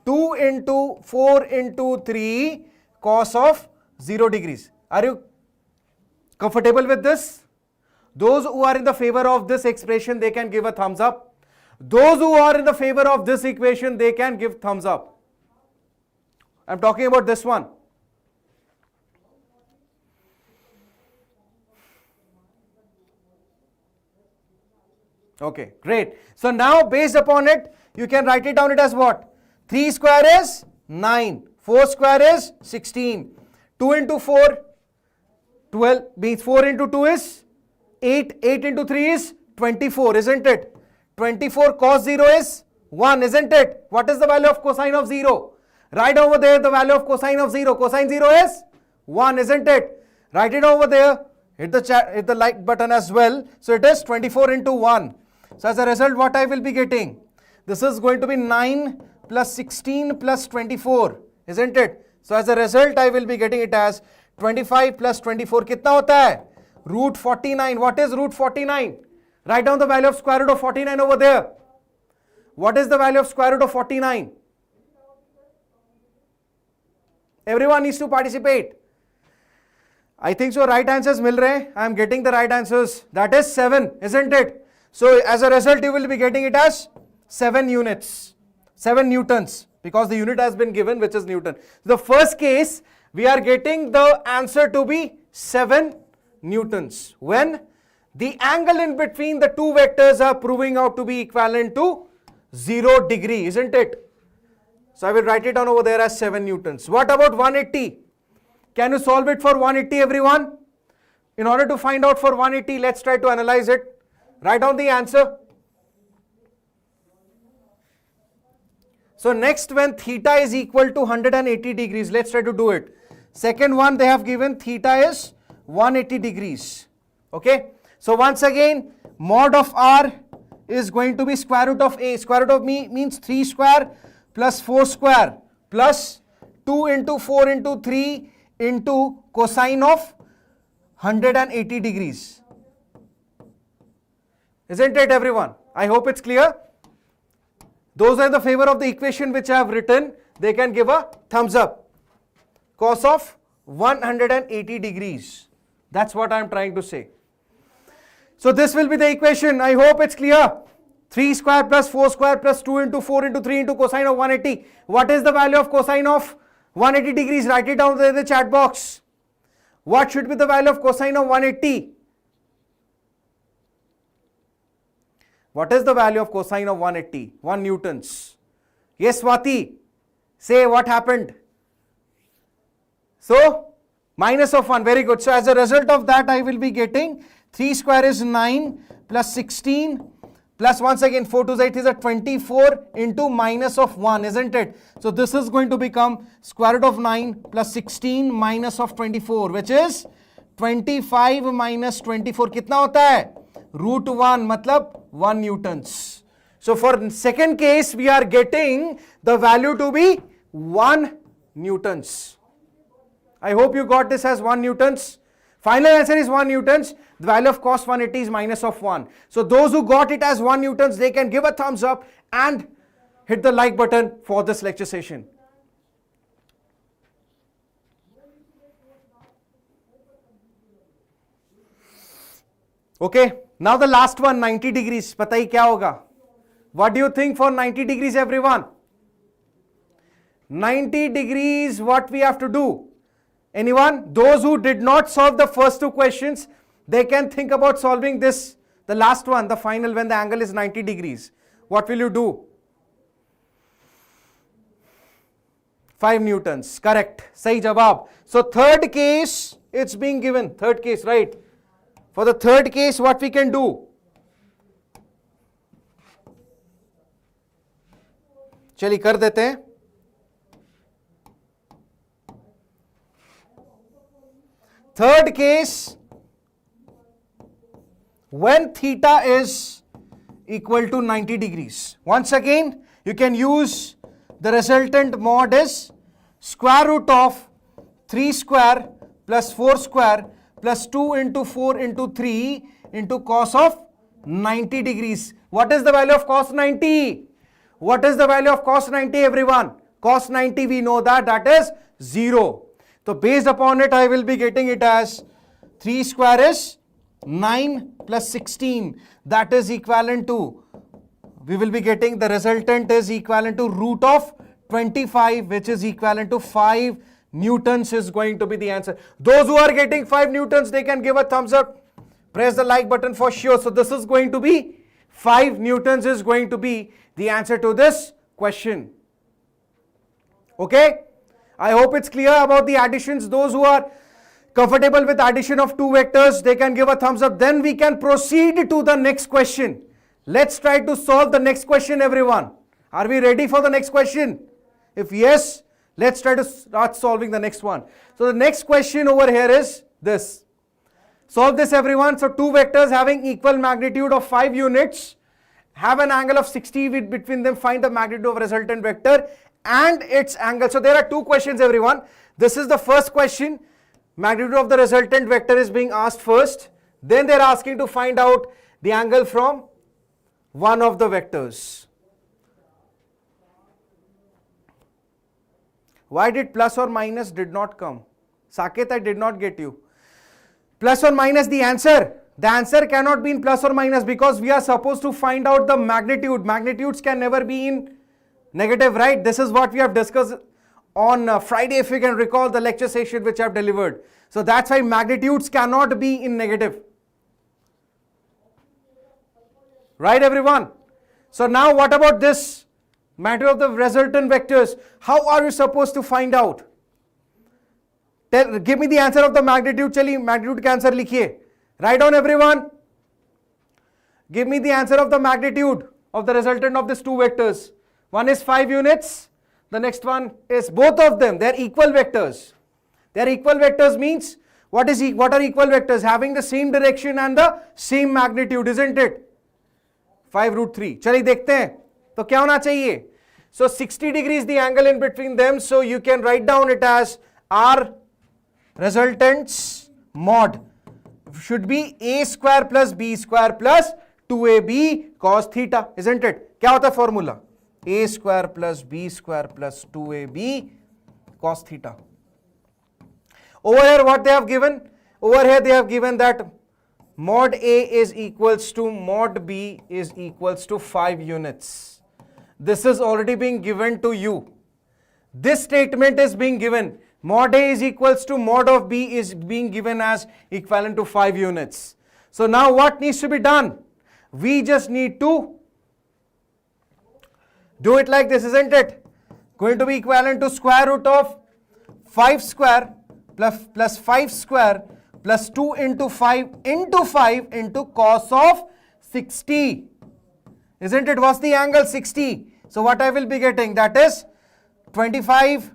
2 into 4 into 3 cos of 0 degrees. Are you comfortable with this? Those who are in the favor of this expression, they can give a thumbs up. Those who are in the favor of this equation, they can give thumbs up. I'm talking about this one. Okay, great. So now based upon it, you can write it down it as what? 3 square is 9. 4 square is 16. 2 into 4, 12 means 4 into 2 is 8. 8 into 3 is 24, isn't it? 24 cos 0 is 1, isn't it? What is the value of cosine of 0? Write over there the value of cosine of 0. Cosine 0 is 1, isn't it? Write it over there. Hit the like button as well. So it is 24 into 1. So as a result, what I will be getting? This is going to be 9 plus 16 plus 24, isn't it? So as a result, I will be getting it as 25 plus 24. कितना होता है? Root 49. What is root 49? Write down the value of square root of 49 over there. What is the value of square root of 49? Everyone needs to participate. I think so. Right answers mil rahe. I am getting the right answers. That is 7, isn't it? So as a result, you will be getting it as 7 units, 7 newtons, because the unit has been given, which is Newton. The first case, we are getting the answer to be 7 newtons when the angle in between the two vectors are proving out to be equivalent to 0 degree, isn't it? So I will write it down over there as 7 newtons. What about 180? Can you solve it for 180, everyone? In order to find out for 180, let's try to analyze it. Write down the answer. So next, when theta is equal to 180 degrees, let's try to do it. Second one, they have given theta is 180 degrees. Okay. So once again, mod of R is going to be square root of A. Square root of means 3 square plus 4 square plus 2 into 4 into 3 into cosine of 180 degrees. Isn't it, everyone? I hope it's clear. Those are in the favor of the equation which I have written. They can give a thumbs up. Cos of 180 degrees. That's what I am trying to say. So this will be the equation. I hope it's clear. 3 square plus 4 square plus 2 into 4 into 3 into cosine of 180. What is the value of cosine of 180 degrees? Write it down there in the chat box. What should be the value of cosine of 180? What is the value of cosine of 180? 1 newtons. Yes, Swati. Say what happened. So, minus of 1. Very good. So, as a result of that, I will be getting 3 square is 9 plus 16 plus once again 4 to 8 is a 24 into minus of 1, isn't it? So, this is going to become square root of 9 plus 16 minus of 24, which is 25 minus 24. कितना होता है? Root 1 मतलब 1 newtons. So for second case, we are getting the value to be 1 newtons. I hope you got this as 1 newtons. Final answer is 1 newtons. The value of cos 180 is minus of 1. So those who got it as 1 newtons, they can give a thumbs up and hit the like button for this lecture session. Okay, now the last one, 90 degrees. पता ही क्या होगा? What do you think for 90 degrees, everyone? 90 degrees, what we have to do? Anyone? Those who did not solve the first two questions, they can think about solving this The last one, the final, when the angle is 90 degrees. What will you do? 5 newtons. Correct. Sahi jawab. So third case, it's being given. Third case, right? For the third case, what we can do? चलिए कर देते हैं. Third case, when theta is equal to 90 degrees. Once again, you can use the resultant mod is square root of 3 square plus 4 square plus 2 into 4 into 3 into cos of 90 degrees. What is the value of cos 90? What is the value of cos 90, everyone? Cos 90, we know that is 0. So based upon it, I will be getting it as 3 square is 9 plus 16. That is equivalent to, we will be getting the resultant is equivalent to root of 25, which is equivalent to 5 newtons is going to be the answer. Those who are getting 5 newtons, they can give a thumbs up. Press the like button for sure. So this is going to be 5 newtons is going to be the answer to this question. Okay? I hope it's clear about the additions. Those who are comfortable with addition of two vectors, they can give a thumbs up. Then we can proceed to the next question. Let's try to solve the next question, everyone. Are we ready for the next question? If yes, let's try to start solving the next one. So the next question over here is this. Solve this, everyone. So two vectors having equal magnitude of 5 units have an angle of 60 between them. Find the magnitude of resultant vector and its angle. So there are two questions, everyone. This is the first question. Magnitude of the resultant vector is being asked first. Then they are asking to find out the angle from one of the vectors. Why did plus or minus did not come? Saket, I did not get you. Plus or minus the answer. The answer cannot be in plus or minus because we are supposed to find out the magnitude. Magnitudes can never be in negative, right? This is what we have discussed on Friday, if you can recall the lecture session which I have delivered. So that's why magnitudes cannot be in negative. Right, everyone? So now what about this? Magnitude of the resultant vectors. How are you supposed to find out? Give me the answer of the magnitude. Chali, magnitude ka answer likhiye. Write down, everyone. Give me the answer of the magnitude of the resultant of these two vectors. One is 5 units. The next one is both of them. They are equal vectors. They are equal vectors means what are equal vectors? Having the same direction and the same magnitude, isn't it? 5 root 3. चलिए देखते हैं. तो क्या होना चाहिए? So 60 degrees the angle in between them. So you can write down it as R resultants mod should be a square plus b square plus 2ab cos theta, isn't it? क्या होता है formula? A square plus b square plus 2ab cos theta. Over here what they have given? Over here they have given that mod A is equals to mod B is equals to 5 units. This is already being given to you. This statement is being given. Mod A is equals to mod of B is being given as equivalent to 5 units. So now what needs to be done? We just need to do it like this, isn't it? Going to be equivalent to square root of 5 square plus 5 square plus 2 into 5 into cos of 60. Isn't it? What's the angle? 60. So what I will be getting, that is 25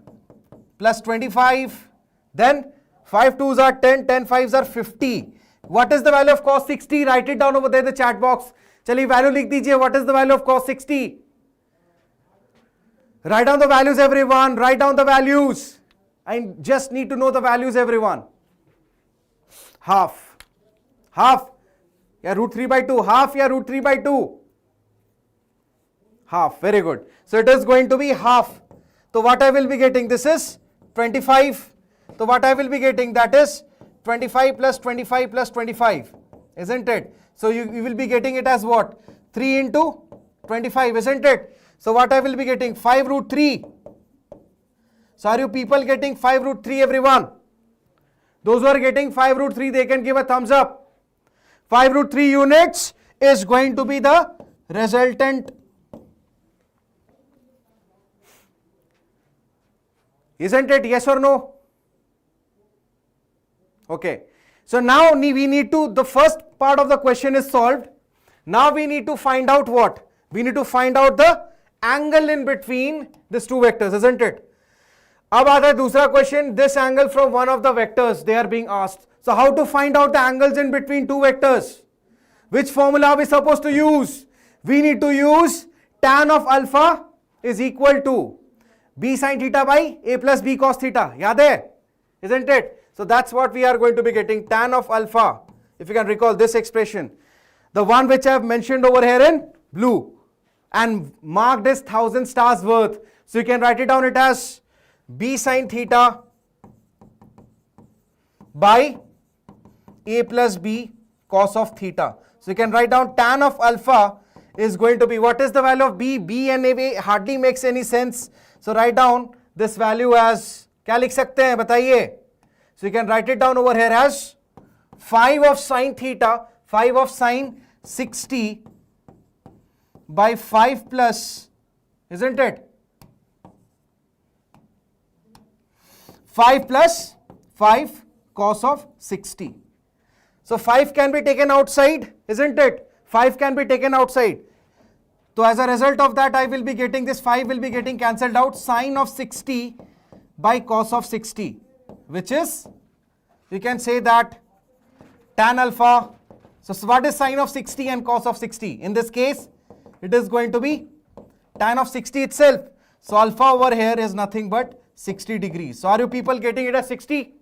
plus 25, then 5 2s are 10, 10 5s are 50. What is the value of cos 60? Write it down over there in the chat box. Chaliye value likh dijiye. What is the value of cos 60? Write down the values, everyone. Write down the values. I just need to know the values, everyone. Half. Half. Yeah, root 3 by 2. Half, yeah, root 3 by 2. Half. Very good. So it is going to be half. So what I will be getting, this is 25. So what I will be getting, that is 25 plus 25 plus 25. Isn't it? So you will be getting it as what? 3 into 25, isn't it? So what I will be getting? 5 root 3. So are you people getting 5 root 3, everyone? Those who are getting 5 root 3, they can give a thumbs up. 5 root 3 units is going to be the resultant. Isn't it? Yes or no? Okay. So now we need to, the first part of the question is solved. Now we need to find out what? We need to find out the angle in between these two vectors, isn't it? अब आता है दूसरा question, this angle from one of the vectors they are being asked. So how to find out the angles in between two vectors? Which formula are we supposed to use? We need to use tan of alpha is equal to b sin theta by a plus b cos theta. याद है? Isn't it? So that's what we are going to be getting, tan of alpha. If you can recall this expression, the one which I have mentioned over here in blue and marked as 1000 stars worth. So you can write it down it as b sin theta by a plus b cos of theta. So you can write down tan of alpha is going to be, what is the value of b? B and a hardly makes any sense. So write down this value as, क्या लिख सकते हैं बताइए? So you can write it down over here as 5 of sin theta, 5 of sin 60 by 5 plus, isn't it? 5 plus 5 cos of 60. So 5 can be taken outside, isn't it? 5 can be taken outside. So as a result of that, I will be getting this 5 will be getting cancelled out, sine of 60 by cos of 60, which is, you can say that tan alpha. So what is sine of 60 and cos of 60? In this case, it is going to be tan of 60 itself. So alpha over here is nothing but 60 degrees. So are you people getting it as 60?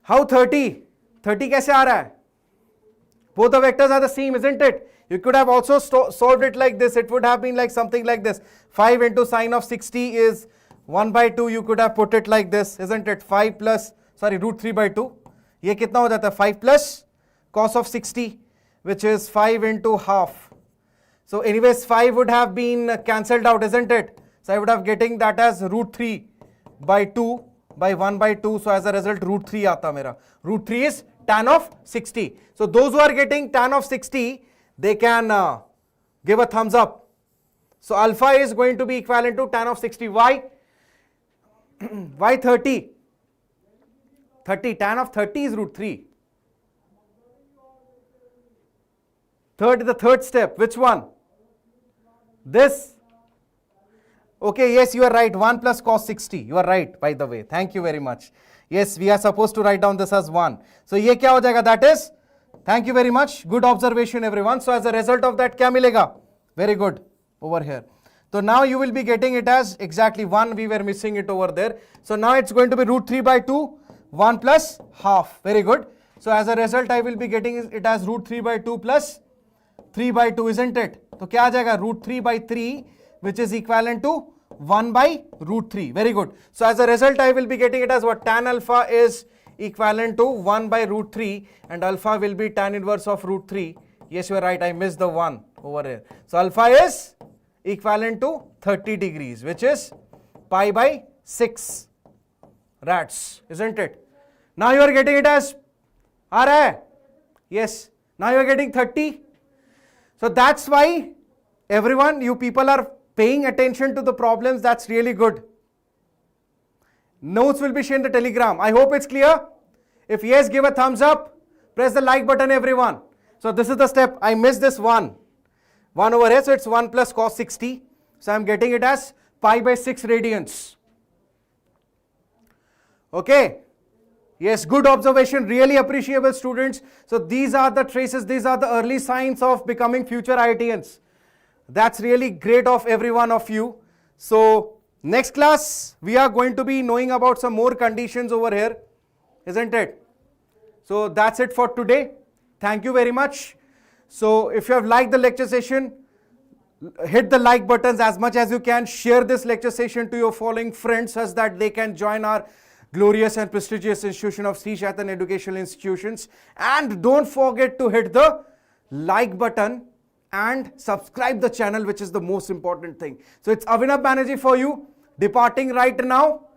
How 30? 30 कैसे आ रहा है? Both the vectors are the same, isn't it? You could have also solved it like this. It would have been like something like this. 5 into sine of 60 is 1 by 2. You could have put it like this, isn't it? 5 plus, sorry, root 3 by 2. ये कितना हो जाता है? 5 plus cos of 60, which is 5 into half. So anyways, 5 would have been cancelled out, isn't it? So I would have getting that as root 3 by 2 by 1 by 2. So as a result, root 3 आता मेरा. Root 3 is tan of 60. So those who are getting tan of 60, they can give a thumbs up. So alpha is going to be equivalent to tan of 60. Why? Why 30? 30, tan of 30 is root 3. The third step, which one? This. Okay, yes, you are right. 1 plus cos 60. You are right, by the way. Thank you very much. Yes, we are supposed to write down this as 1. So ये क्या हो जाएगा? That is, thank you very much. Good observation, everyone. So as a result of that, क्या मिलेगा? Very good. Over here. So now you will be getting it as exactly 1. We were missing it over there. So now it's going to be root 3 by 2. 1 plus half. Very good. So as a result, I will be getting it as root 3 by 2 plus 3 by 2, isn't it? तो क्या आ जाएगा? Root 3 by 3, which is equivalent to 1 by root 3. Very good. So as a result, I will be getting it as what? Tan alpha is equivalent to 1 by root 3 and alpha will be tan inverse of root 3. Yes, you are right. I missed the 1 over here. So alpha is equivalent to 30 degrees, which is pi by 6 rats, isn't it? Now you are getting it as, aa raha hai? Yes. Now you are getting 30. So that's why everyone, you people are paying attention to the problems. That's really good. Notes will be shared in the Telegram. I hope it's clear. If yes, give a thumbs up. Press the like button, everyone. So this is the step. I missed this 1. 1 over here. So it's 1 plus cos 60. So I'm getting it as pi by 6 radians. Okay. Yes, good observation. Really appreciable, students. So these are the traces. These are the early signs of becoming future IITians. That's really great of every one of you. So next class, we are going to be knowing about some more conditions over here, isn't it? So that's it for today. Thank you very much. So if you have liked the lecture session, hit the like buttons as much as you can. Share this lecture session to your following friends such that they can join our glorious and prestigious institution of Sri Chaitanya Educational Institutions. And don't forget to hit the like button and subscribe the channel, which is the most important thing. So it's Avinav Banerjee for you, departing right now.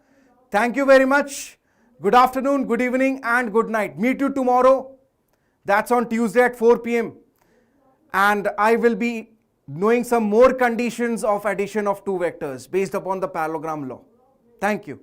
Thank you very much. Good afternoon, good evening and good night. Meet you tomorrow. That's on Tuesday at 4 p.m. and I will be knowing some more conditions of addition of two vectors based upon the parallelogram law. Thank you.